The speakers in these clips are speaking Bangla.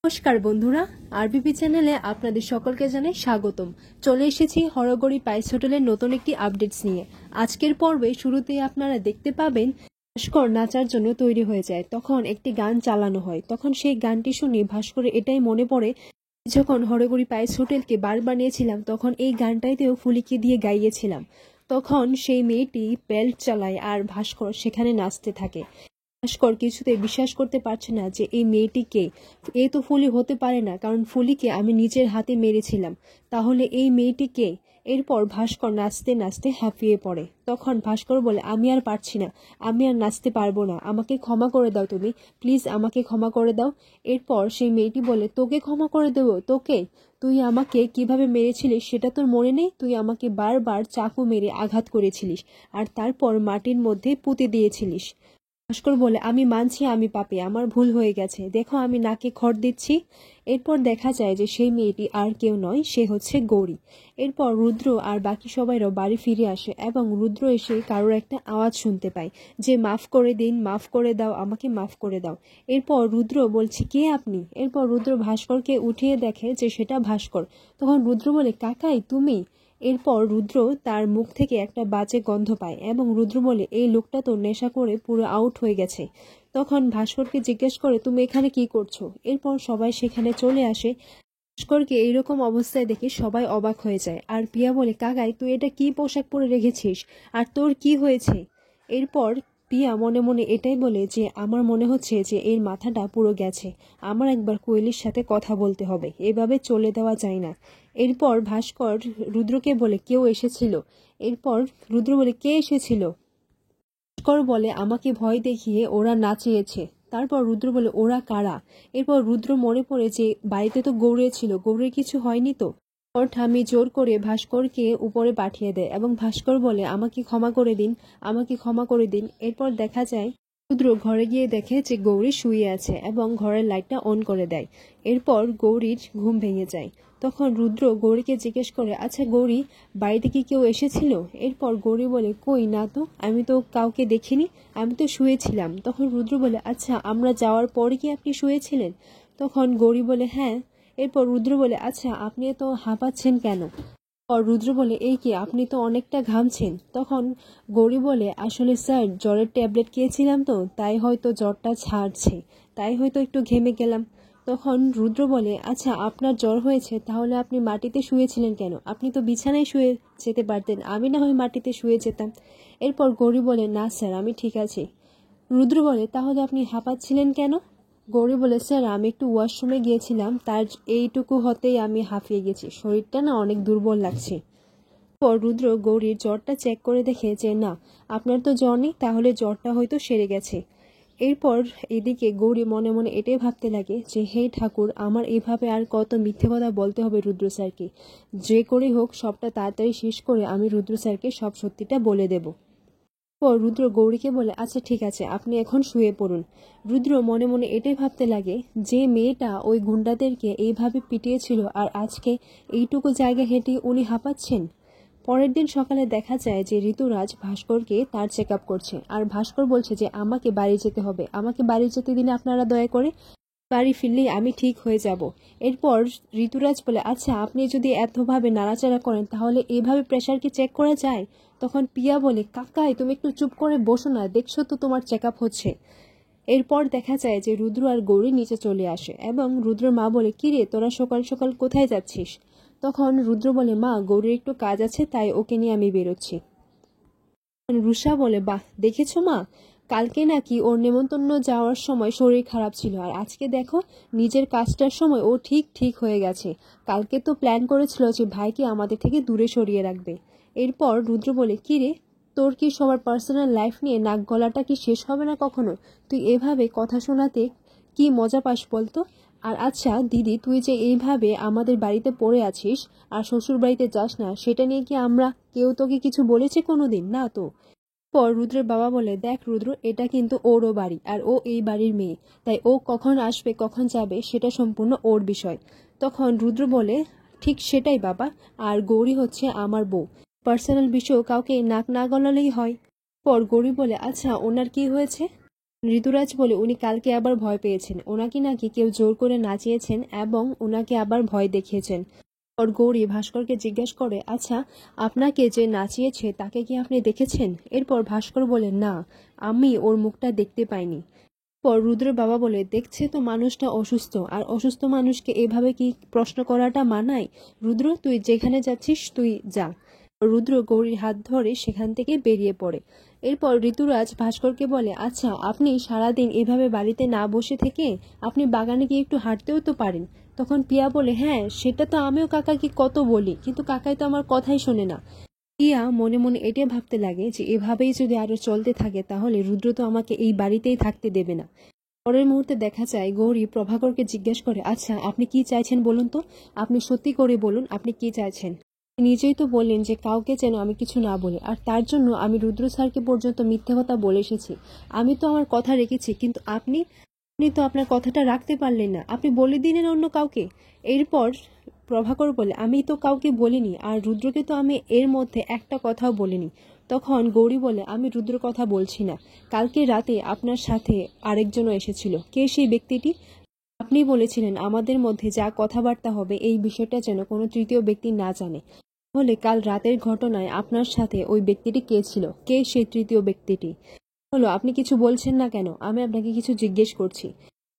নমস্কার বন্ধুরা, আরবিপি চ্যানেলে আপনাদের সকলকে জানাই স্বাগতম। চলে এসেছি হরগড়ি পাইস হোটেলের নতুন একটি আপডেটস নিয়ে। আজকের পর্বে শুরুতেই আপনারা দেখতে পাবেন ভাস্কর নাচার জন্য তৈরি হয়ে যায়। তখন একটি গান চালানো হয়। তখন সেই গানটি শুনে ভাস্করের এটাই মনে পড়ে, যখন হরগড়ি পাইস হোটেলকে বার বানিয়েছিলাম তখন এই গানটাইতেও ফুলিকে দিয়ে গাইয়েছিলাম। তখন সেই মেয়েটি বেল্ট চালায় আর ভাস্কর সেখানে নাচতে থাকে। ভাস্কর কিছুতে বিশ্বাস করতে পারছে না যে এই মেয়েটি কে। এ তো ফুলি হতে পারে না, কারণ ফুলিকে আমি নিজের হাতে মেরেছিলাম। তাহলে এই মেয়েটি কে? এরপর ভাস্কর নাচতে নাচতে হাঁপিয়ে পড়ে। তখন ভাস্কর বলে, আমি আর পারছি না, আমি আর নাচতে পারবো না, আমাকে ক্ষমা করে দাও, তুমি প্লিজ আমাকে ক্ষমা করে দাও। এরপর সেই মেয়েটি বলে, তোকে ক্ষমা করে দেবো? তোকে? তুই আমাকে কিভাবে মেরেছিলিস সেটা তোর মনে নেই? তুই আমাকে বারবার চাকু মেরে আঘাত করেছিলিস আর তারপর মাটির মধ্যে পুঁতে দিয়েছিলিস। ভাস্কর বলে, আমি মানছি আমি পাপী, আমার ভুল হয়ে গেছে, দেখো আমি নাকে খড় দিচ্ছি। এরপর দেখা যায় যে সেই মেয়েটি আর কেউ নয়, সে হচ্ছে গৌরী। এরপর রুদ্র আর বাকি সবাইরাও বাড়ি ফিরে আসে এবং রুদ্র এসে কারোর একটা আওয়াজ শুনতে পায় যে মাফ করে দিন, মাফ করে দাও, আমাকে মাফ করে দাও। এরপর রুদ্র বলছে, কে আপনি? এরপর রুদ্র ভাস্করকে উঠিয়ে দেখে যে সেটা ভাস্কর। তখন রুদ্র বলে, কাকাই তুমি? এরপর রুদ্র তার মুখ থেকে একটা বাজে গন্ধ পায় এবং রুদ্র বলে, এই লোকটা তো নেশা করে পুরো আউট হয়ে গেছে। তখন ভাস্করকে জিজ্ঞেস করে, তুমি এখানে কি করছো? এরপর সবাই সেখানে চলে আসে। ভাস্করকে এইরকম অবস্থায় দেখে সবাই অবাক হয়ে যায়। আর পিয়া বলে, কাকাই তুই এটা কি পোশাক পরে রেখেছিস, আর তোর কি হয়েছে? এরপর পিয়া মনে মনে এটাই বলে যে আমার মনে হচ্ছে যে এর মাথাটা পুরো গেছে, আমার একবার কোয়েলির সাথে কথা বলতে হবে, এভাবে চলে দেওয়া যায় না। এরপর ভাস্কর রুদ্রকে বলে, কেউ এসেছিল? এরপর রুদ্র বলে, কে এসেছিল? ভাস্কর বলে, আমাকে ভয় দেখিয়ে ওরা নাচিয়েছে। তারপর রুদ্র বলে, ওরা কারা? এরপর রুদ্র মনে পড়ে যে বাড়িতে তো গৌরী ছিল, গৌরীর কিছু হয়নি তো। ওর ঠাম্মি জোর করে ভাস্করকে উপরে পাঠিয়ে দেয় এবং ভাস্কর বলে, আমাকে ক্ষমা করে দিন, আমাকে ক্ষমা করে দিন। এরপর দেখা যায় রুদ্র ঘরে গিয়ে দেখে যে গৌরী শুয়ে আছে এবং ঘরের লাইটটা অন করে দেয়। এরপর গৌরীর ঘুম ভেঙে যায়। তখন রুদ্র গৌরীকে জিজ্ঞেস করে, আচ্ছা গৌরী, বাড়িতে কি কেউ এসেছিল? এরপর গৌরী বলে, কই না তো, আমি তো কাউকে দেখিনি, আমি তো শুয়েছিলাম। তখন রুদ্র বলে, আচ্ছা আমরা যাওয়ার পরে কি আপনি শুয়েছিলেন? তখন গৌরী বলে, হ্যাঁ। এরপর রুদ্র বলে, আচ্ছা আপনি তো হাঁপাচ্ছেন কেন? আর রুদ্র বলে, এই কি, আপনি তো অনেকটা ঘামছেন। তখন গৌরী বলে, আসলে স্যার জ্বরের ট্যাবলেট খেয়েছিলাম তো, তাই হয়তো জ্বরটা ছাড়ছে, তাই হয়তো একটু ঘেমে গেলাম। তখন রুদ্র বলে, আচ্ছা আপনার জ্বর হয়েছে, তাহলে আপনি মাটিতে শুয়েছিলেন কেন? আপনি তো বিছানায় শুয়ে যেতে পারতেন, আমি না হয় মাটিতে শুয়ে যেতাম। এরপর গৌরী বলে, না স্যার আমি ঠিক আছি। রুদ্র বলে, তাহলে আপনি হাঁপাচ্ছিলেন কেন? গৌরী বলে, স্যার আমি একটু ওয়াশরুমে গিয়েছিলাম, তার এইটুকু হতেই আমি হাঁপিয়ে গেছি, শরীরটা না অনেক দুর্বল লাগছে। পর রুদ্র গৌরীর জ্বরটা চেক করে দেখে যে না, আপনার তো জ্বর নেই, তাহলে জ্বরটা হয়তো সেরে গেছে। এরপর এদিকে গৌরী মনে মনে এটাই ভাবতে লাগে যে হে ঠাকুর, আমার এইভাবে আর কত মিথ্যে কথা বলতে হবে রুদ্র স্যারকে, যে করে হোক সবটা তাড়াতাড়ি শেষ করে আমি রুদ্র স্যারকে সব সত্যিটা বলে দেব। পর রুদ্র গৌরীকে বলে, আচ্ছা ঠিক আছে, আপনি এখন শুয়ে পড়ুন। রুদ্র মনে মনে এটাই ভাবতে লাগে যে মেয়েটা ওই গুন্ডাদেরকে এইভাবে পিটিয়েছিল আর আজকে এইটুকু জায়গা হেঁটে উনি হাঁপাচ্ছেন। পরের দিন সকালে দেখা যায় যে ঋতুরাজ ভাস্করকে তার চেক আপ করছে আর ভাস্কর বলছে যে আমাকে বাড়ি যেতে হবে, আমাকে বাড়ি যেতে দিন আপনারা দয়া করে, বাড়ি ফিরলেই আমি ঠিক হয়ে যাব। এরপর ঋতুরাজ বলে, আচ্ছা আপনি যদি এতভাবে নাড়াচাড়া করেন তাহলে এইভাবে প্রেশার কি চেক করা যায়? তখন পিয়া বলে, কাকাই তুমি একটু চুপ করে বসো না, দেখছো তো তোমার চেক আপ হচ্ছে। এরপর দেখা যায় যে রুদ্র আর গৌরী নিচে চলে আসে এবং রুদ্রর মা বলে, কিরে তোরা সকাল সকাল কোথায় যাচ্ছিস? তখন রুদ্র বলে, মা গৌরীর একটু কাজ আছে, তাই ওকে নিয়ে আমি বেরোচ্ছি। রুষা বলে, বাহ দেখেছো মা, কালকে নাকি ওর নেমন্তন্ন যাওয়ার সময় শরীর খারাপ ছিল আর আজকে দেখো নিজের কাজটার সময় ও ঠিক ঠিক হয়ে গেছে। কালকে তো প্ল্যান করেছিল যে ভাইকে আমাদের থেকে দূরে সরিয়ে রাখবে। এরপর রুদ্র বলে, কি রে, তোর কি সবার পার্সোনাল লাইফ নিয়ে নাক গলাটা কি শেষ হবে না কখনো? তুই এভাবে কথা শোনাতে কি মজা পাস বলতো? আর আচ্ছা দিদি, তুই যে এইভাবে আমাদের বাড়িতে পড়ে আছিস আর শ্বশুর বাড়িতে যাস না, সেটা নিয়ে কি আমরা কেউ তোকে কিছু বলেছে কোনোদিন? না তো। পর রুদ্রের বাবা বলে, দেখ রুদ্র, এটা কিন্তু ওরও বাড়ি আর ও এই বাড়ির মেয়ে, তাই ও কখন আসবে কখন যাবে সেটা সম্পূর্ণ ওর বিষয়। তখন রুদ্র বলে, ঠিক সেটাই বাবা, আর গৌরী হচ্ছে আমার বউ, পার্সোনাল বিষয় কাউকে নাক না গলালেই হয়। পর গৌরী বলে, আচ্ছা ওনার কি হয়েছে? ঋতুরাজ বলে উনি কালকে আবার ভয় পেয়েছেন, ওনাকে নাকি কেউ জোর করে নাচিয়েছেন এবং ওনাকে আবার ভয় দেখিয়েছেন। আর গৌরী ভাস্করকে জিজ্ঞেস করে, আচ্ছা আপনাকে যে নাচিয়েছে তাকে কি আপনি দেখেছেন? এরপর ভাস্কর বলে, না, আমি ওর মুখটা দেখতে পাইনি। পর রুদ্রের বাবা বলে, দেখছে তো মানুষটা অসুস্থ, আর অসুস্থ মানুষকে এভাবে কি প্রশ্ন করাটা মানায়? রুদ্র, তুই যেখানে যাচ্ছিস তুই যা। রুদ্র গৌরীর হাত ধরে সেখান থেকে বেরিয়ে পড়ে। এরপর ঋতুরাজ ভাস্করকে বলে, আচ্ছা আপনি সারাদিন এভাবে বাড়িতে না বসে থেকে আপনি বাগানে গিয়ে একটু হাঁটতেও তো পারেন। তখন পিয়া বলে, হ্যাঁ সেটা তো আমিও কাকাকে কত বলি, কিন্তু কাকাই তো আমার কথাই শোনে না। পিয়া মনে মনে এটাই ভাবতে লাগে যে এভাবেই যদি আরো চলতে থাকে তাহলে রুদ্র তো আমাকে এই বাড়িতেই থাকতে দেবে না। পরের মুহূর্তে দেখা যায় গৌরী প্রভাকরকে জিজ্ঞেস করে, আচ্ছা আপনি কি চাইছেন বলুন তো, আপনি সত্যি করে বলুন আপনি কি চাইছেন। নিজেই তো বললেন যে কাউকে যেন আমি কিছু না বলি, আর তার জন্য আমি রুদ্র স্যারকে পর্যন্ত মিথ্যে কথা বলে এসেছি। আমি তো আমার কথা রেখেছি, কিন্তু আপনি আপনি তো আপনার কথাটা রাখতে পারলেন না, আপনি বলে দিলেন অন্য কাউকে। এরপর প্রভাকর বলে, আমি তো কাউকে বলিনি, আর রুদ্রকে তো আমি এর মধ্যে একটা কথাও বলিনি। তখন গৌরী বলে, আমি রুদ্র কথা বলছি না, কালকে রাতে আপনার সাথে আরেকজনও এসেছিল। কে সেই ব্যক্তিটি? আপনি বলেছিলেন আমাদের মধ্যে যা কথাবার্তা হবে এই বিষয়টা যেন কোনো তৃতীয় ব্যক্তি না জানে। তাহলে কাল রাতের ঘটনায় আপনার সাথে ওই ব্যক্তিটি কে ছিল? কে সেই তৃতীয় ব্যক্তিটি? হলো, আপনি কিছু বলছেন না কেন? আমি আপনাকে কিছু জিজ্ঞেস করছি।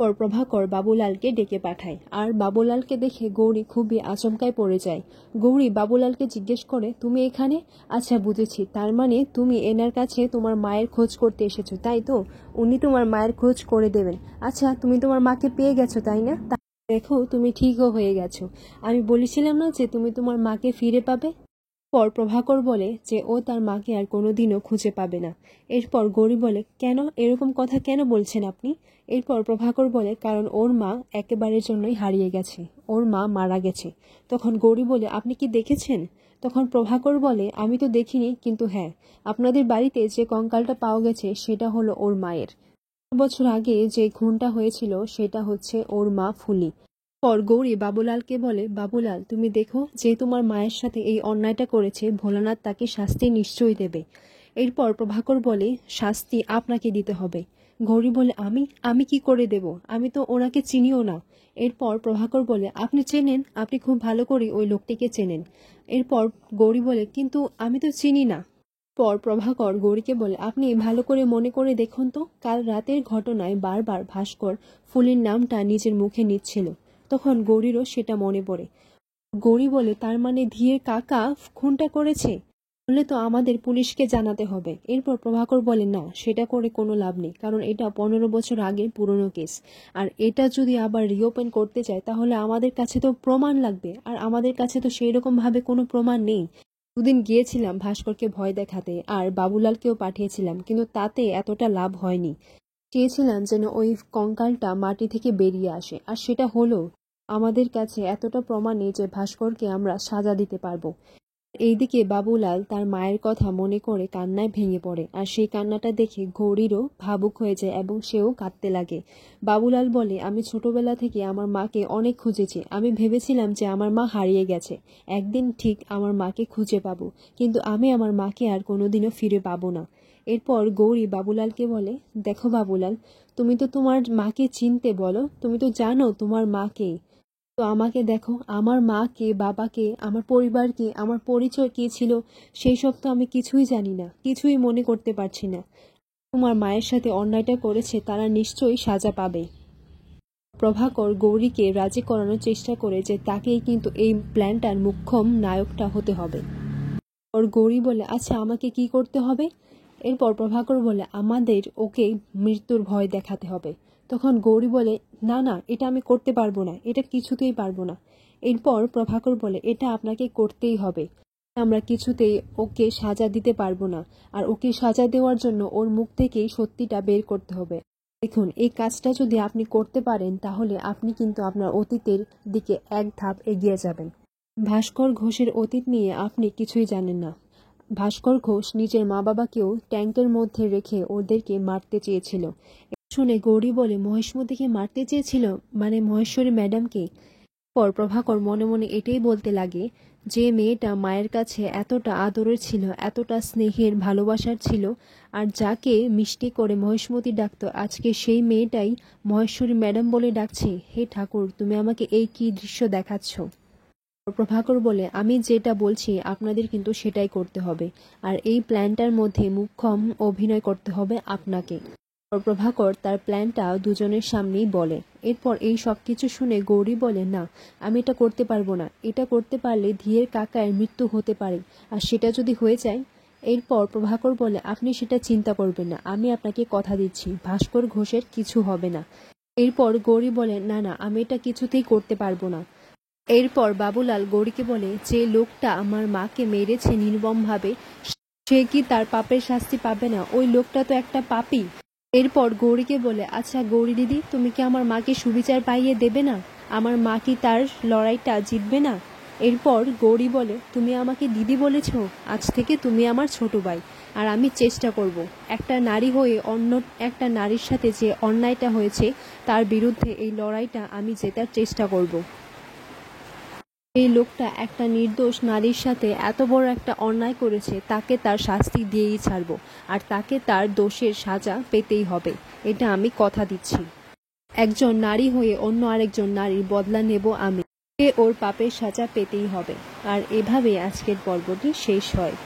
পর প্রভাকর বাবুলালকে ডেকে পাঠায়, আর বাবুলালকে দেখে গৌরী খুবই আচমকায় পড়ে যায়। গৌরী বাবুলালকে জিজ্ঞেস করে, তুমি এখানে? আচ্ছা বুঝেছি, তার মানে তুমি এনার কাছে তোমার মায়ের খোঁজ করতে এসেছো, তাই তো? উনি তোমার মায়ের খোঁজ করে দেবেন। আচ্ছা তুমি তোমার মাকে পেয়ে গেছো তাই না? দেখো তুমি ঠিকও হয়ে গেছো। আমি বলেছিলাম না যে তুমি তোমার মাকে ফিরে পাবে? পর প্রভাকর বলে যে ও তার মাকে আর কোনোদিনও খুঁজে পাবে না। এরপর গৌরী বলে, কেন এরকম কথা কেন বলছেন আপনি? এরপর প্রভাকর বলে, কারণ ওর মা একেবারের জন্যই হারিয়ে গেছে, ওর মা মারা গেছে। তখন গৌরী বলে, আপনি কি দেখেছেন? তখন প্রভাকর বলে, আমি তো দেখিনি, কিন্তু হ্যাঁ, আপনাদের বাড়িতে যে কঙ্কালটা পাওয়া গেছে সেটা হলো ওর মায়ের। বছর আগে যে খুনটা হয়েছিল সেটা হচ্ছে ওর মা ফুলি। পর গৌরী বাবুলালকে বলে, বাবুলাল তুমি দেখো, যে তোমার মায়ের সাথে এই অন্যায়টা করেছে ভোলানাথ তাকে শাস্তি নিশ্চয়ই দেবে। এরপর প্রভাকর বলে, শাস্তি আপনাকে দিতে হবে। গৌরী বলে, আমি আমি কি করে দেব? আমি তো ওনাকে চিনিও না। এরপর প্রভাকর বলে, আপনি চেনেন, আপনি খুব ভালো করে ওই লোকটিকে চেনেন। এরপর গৌরী বলে, কিন্তু আমি তো চিনি না। পর প্রভাকর গৌরীকে বলে, আপনি ভালো করে মনে করে দেখুন তো, কাল রাতের ঘটনায় বারবার ভাস্কর ফুলির নামটা নিজের মুখে নিচ্ছিল। তখন গৌরীরও সেটা মনে পড়ে। গৌরী বলে, তার মানে ধীরের কাকা খুনটা করেছে? বললে তো আমাদের পুলিশকে জানাতে হবে। এরপর প্রভাকর বলে, না সেটা করে কোনো লাভ নেই, কারণ এটা 15 বছর আগের পুরনো কেস, আর এটা যদি আবার রিওপেন করতে চায় তাহলে আমাদের কাছে তো প্রমাণ লাগবে, আর আমাদের কাছে তো সেই রকম ভাবে কোনো প্রমাণ নেই। দুদিন গিয়েছিলাম ভাস্করকে ভয় দেখাতে, আর বাবুলালকেও পাঠিয়েছিলাম, কিন্তু তাতে এতটা লাভ হয়নি। চেয়েছিলাম যেন ওই কঙ্কালটা মাটি থেকে বেরিয়ে আসে, আর সেটা হলো। আমাদের কাছে এতটা প্রমাণ নেই যে ভাস্করকে আমরা সাজা দিতে পারবো। এইদিকে বাবুলাল তার মায়ের কথা মনে করে কান্নায় ভেঙে পড়ে, আর সেই কান্নাটা দেখে গৌরীরও ভাবুক হয়ে যায় এবং সেও কাঁদতে লাগে। বাবুলাল বলে, আমি ছোটবেলা থেকে আমার মাকে অনেক খুঁজেছি, আমি ভেবেছিলাম যে আমার মা হারিয়ে গেছে, একদিন ঠিক আমার মাকে খুঁজে পাবো, কিন্তু আমি আমার মাকে আর কোনোদিনও ফিরে পাবো না। এরপর গৌরী বাবুলালকে বলে, দেখো বাবুলাল, তুমি তো তোমার মাকে চিনতে বলো, তুমি তো জানো তোমার মাকে, তো আমাকে দেখো, আমার মা কে, বাবা কে, আমার পরিবার কে, আমার পরিচয় কি ছিল সেই সব তো আমি কিছুই জানি না, কিছুই মনে করতে পারছি না। তোমার মায়ের সাথে অন্যায়টা করেছে তারা নিশ্চয়ই সাজা পাবে। প্রভাকর গৌরীকে রাজি করানোর চেষ্টা করে যে তাকেই কিন্তু এই প্ল্যানটার মুখ্যম নায়কটা হতে হবে। ওর গৌরী বলে, আচ্ছা আমাকে কি করতে হবে? এরপর প্রভাকর বলে, আমাদের ওকে মৃত্যুর ভয় দেখাতে হবে। তখন গৌরী বলে, না না, এটা আমি করতে পারবো না, এটা কিছুতেই পারবো না। এরপর প্রভাকর বলে, এটা আপনাকে করতেই হবে, আমরা কিছুতেই ওকে সাজা দিতে পারবো না, আর ওকে সাজা দেওয়ার জন্য ওর মুখ থেকেই সত্যিটা বের করতে হবে। দেখুন, এই কাজটা যদি আপনি করতে পারেন তাহলে আপনি কিন্তু আপনার অতীতের দিকে এক ধাপ এগিয়ে যাবেন। ভাস্কর ঘোষের অতীত নিয়ে আপনি কিছুই জানেন না। ভাস্কর ঘোষ নিজের মা বাবাকেও ট্যাঙ্কের মধ্যে রেখে ওদেরকে মারতে চেয়েছিল। শুনে গৌরী বলে, মহেশমতিকে মারতে চেয়েছিল? মানে মহেশ্বরী ম্যাডামকে? পর প্রভাকর মনে মনে এটাই বলতে লাগে, যে মেয়েটা মায়ের কাছে এতটা আদরের ছিল, এতটা স্নেহের ভালোবাসার ছিল, আর যাকে মিষ্টি করে মহেশমতি ডাকতো, আজকে সেই মেয়েটাই মহেশ্বরী ম্যাডাম বলে ডাকছে। হে ঠাকুর, তুমি আমাকে এই কি দৃশ্য দেখাচ্ছ? প্রভাকর বলে, আমি যেটা বলছি আপনাদের কিন্তু সেটাই করতে হবে, আর এই প্ল্যানটার মধ্যে মুখ্যম অভিনয় করতে হবে আপনাকে। প্রভাকর তার প্ল্যানটা দুজনের সামনেই বলে। এরপর এই সব কিছু শুনে গৌরী বলে, না, আমি এটা করতে পারবো না। এটা করতে পারলে ধীরের কাকার মৃত্যু হতে পারে, আর সেটা যদি হয়ে যায়। এরপর প্রভাকর বলে, আপনি সেটা চিন্তা করবেন না, আমি আপনাকে কথা দিচ্ছি ভাস্কর ঘোষের কিছু হবে না। এরপর গৌরী বলে, না না, আমি এটা কিছুতেই করতে পারবো না। এরপর বাবুলাল গৌরীকে বলে, যে লোকটা আমার মাকে মেরেছে নির্মমভাবে, সে কি তার পাপের শাস্তি পাবে না? ওই লোকটা তো একটা পাপী। এরপর গৌরীকে বলে, আচ্ছা গৌরী দিদি, তুমি কি আমার মাকে সুবিচার পাইয়ে দেবে না? আমার মা কি তার লড়াইটা জিতবে না? এরপর গৌরী বলে, তুমি আমাকে দিদি বলেছ, আজ থেকে তুমি আমার ছোট ভাই, আর আমি চেষ্টা করব একটা নারী হয়ে অন্য একটা নারীর সাথে যে অন্যায়টা হয়েছে তার বিরুদ্ধে এই লড়াইটা আমি জেতার চেষ্টা করব। এই লোকটা একটা নির্দোষ নারীর সাথে এত বড় একটা অন্যায় করেছে, তাকে তার শাস্তি দিয়েই ছাড়বো, আর তাকে তার দোষের সাজা পেতেই হবে, এটা আমি কথা দিচ্ছি। একজন নারী হয়ে অন্য আরেকজন নারীর বদলা নেব আমি, ওর পাপের সাজা পেতেই হবে। আর এভাবে আজকের পর্বটি শেষ হয়।